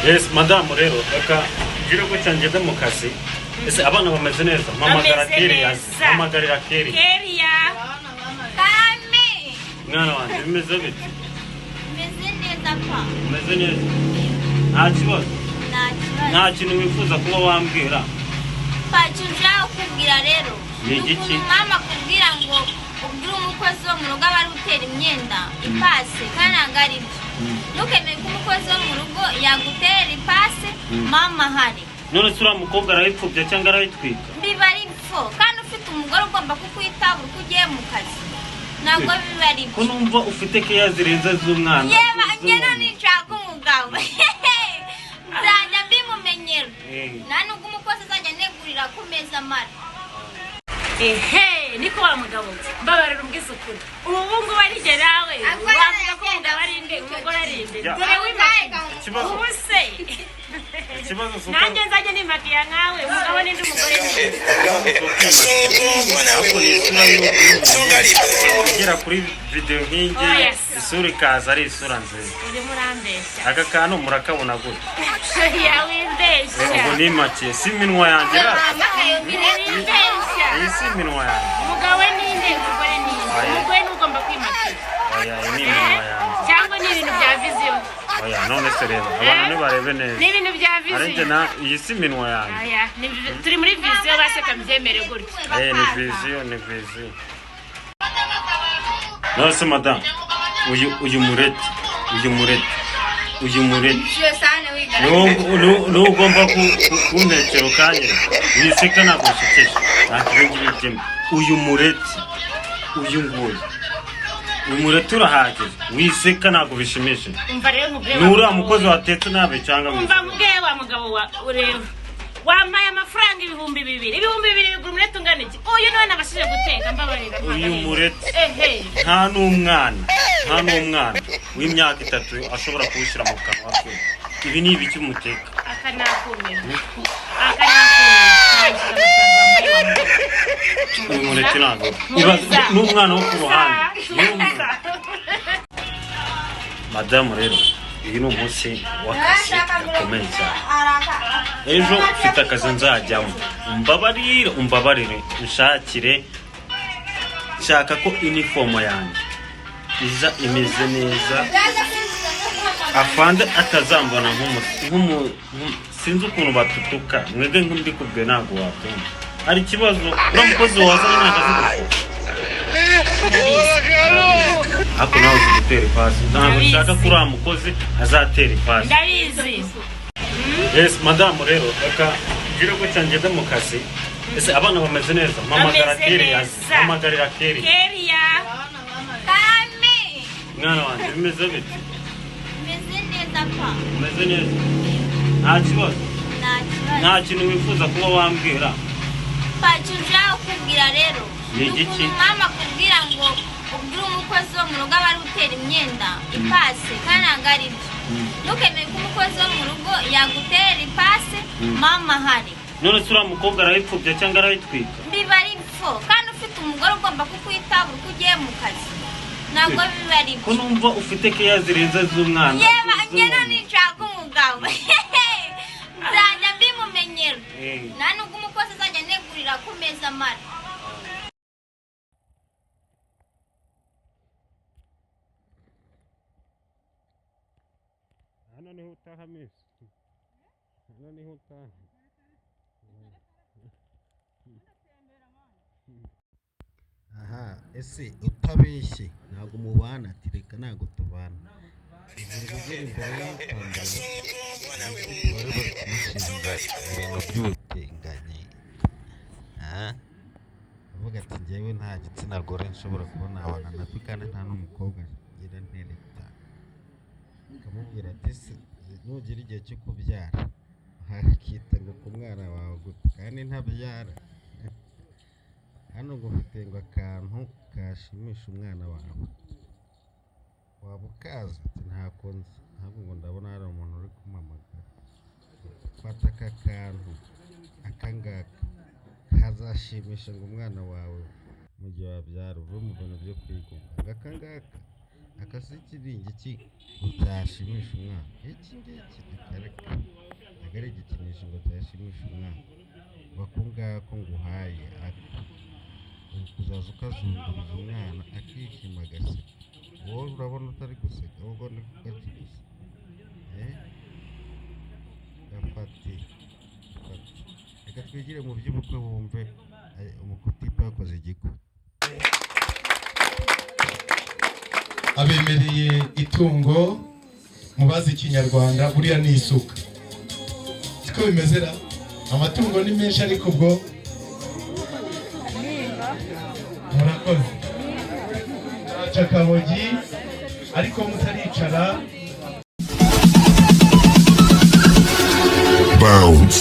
Yes, madamu rero reka ngire ko cyangeze mu kazi. Ese abana bameze neza? Mamagara Kelia. Mamagarira Kelia. Kelia. Kame. Mwana wanjye bimeze bite? Meze neza pa. Meze neza. Nta kibazo. Nta kintu wifuza kuba wambwira. Pacuja ukubwira rero. Ni igiki? Mama kubwira ngo ubwira umukozi wo mu rugo bari gutera imyenda ipase kandi angari byo. Ntukemeye ko umukozi wo mu rugo yagutera ipase mama hari. None sura mukobwa arayipfubya cyangwa arayitwika? Biba ari bifo kandi ufite umugore ugomba kukwitaho uko ugiye mu kazi. Ntabwo biba ari byo. Ko numva ufite keya zirenze z'umwana. Yeba ngena nishaka umugabo. Nzajya mbimumenyera. Nubwo umukozi azajya negurira ku meza mara. Niko wa mugabo mbabarira ubwisukuru ubu ngubu ari je nawe wavuga ko umugabo ari nde umugore ari nde dore wimaka ubu se Ikibazo suko nanjye nzajya nimakiya nkawe umugabo n'indi umugore Ugera kuri video nk'ingi isura ikaza ari isura nziza. uri murambeshya Aka kantu murakabona gute? yawimbeshya Ubu ni make si minwa yanjye ra. wimbeshya Iyi si minwa yanjye. umugabo n'inde umugore n'inde umugore n'ugomba kwimakiya Oya ni minwa yanjye. cyangwa ni ibintu bya vision Oya none se reba abantu nibarebe neza. ni ibintu bya Arenge vision na iyi si minwa yanjye. aya turi muri vision baseka mbyemere gutyo Ni vision ni vision. None se madam uyu mureti no ugomba kuntekera ukanyira wiseka nagushekeje nakibengirije uyu mureti urahagije wiseka nago bishimishe umva rero mubwe nura mukozi watetse nabe cyangwa umva mubwe wa mugabo wa ureba wamaye amafaranga ibihumbi 2 bigura umureti ungana iki uyu none nabashije guteka mbabarira uyu mureti nta n'umwana w'imyaka 3 ashobora kuwushyira mu kanwa ke ibi ni ibiki muteka akanakumira uyu mureti ntabwo n'umwana wo ku ruhande madamu rero uyu ni umunsi w'akazi gakomeye cyane ejo mfite akazi nzajyamo umbabarire nshaka ko inifomo yanjye iza imeze neza afande atazambona sinzi ukuntu batutuka mwege mbikubwiye ntabwo wakumva hari ikibazo uriya mukozi wazanye n'akazi ako nawe uzi gutera ipasi ntabwo nshaka ko uriya mukozi azatera ipasi ndabizi yes madamu rero reka ngire ko cyangeze mu kazi. Ese abana bameze neza? Mamagarira Kelia. Kame. Mwana wanjye bimeze bite? Meze neza pa. Meze neza. Nta kibazo. Nta kintu wifuza kuba wambwira. Pacuja ukubwira rero. Ni igiki? Mama kubwira ngo ubwira umukozi wo mu rugo bari gutera imyenda ipase kandi angari byo. Ntukemeye ko umukozi wo mu rugo yagutera ipase mama hari. None sura mukobwa arayipfubya cyangwa arayitwika? Biba ari bifo kandi ufite umugore ugomba kukwitaho uko ugiye mu kazi. Ntabwo biba ari byo. Ko numva ufite keya zirenze z'umwana. Yeba ngena nishaka umugabo. Nzajya mbimumenyera. Nubwo umukozi azajya negurira ku meza mara. Hano niho utaha misi. Hano niho utaha. Aha ese utabeshye ntabwo mubana ati reka ntabwo tubana ibintu byo imbere y'itambaro bari kumushinga ibintu by'ubutinganyi avuga ati njyewe nta gitsina gore nshobora kubona abana natwe kandi nta n'umukobwa ngira ntereta akamubwira ati se nugira igihe cyo kubyara hakita ngo ku mwana wawe gute kandi ntabyara hano ngo ufite ngo akantu kashimisha umwana wawe waba ukazi ati ntako nzi ntabwo ngo ndabona hari umuntu uri kumamagara fata aka kantu akangaka kazashimisha ngo umwana wawe mu gihe wabyara uve mu bintu byo kwigunga akangaka akasikiringi iki utashimisha umwana iki ngiki dukareka agari igikinisho ngo cyashimisha umwana bakungako nguhaye kuzaza ukazunguriza umwana akishima agaseka wowe urabona utari guseka ahubwo ni kugaki gusa gafate reka twigire mu by'ubukwe bumve umukutipe yakoze igikwe abemereye itungo mubazi ikinyarwanda buriya ni isuka siko bimezera amatungo ni menshi ariko ubwo murakoze cakabogi ariko mutaricara bounce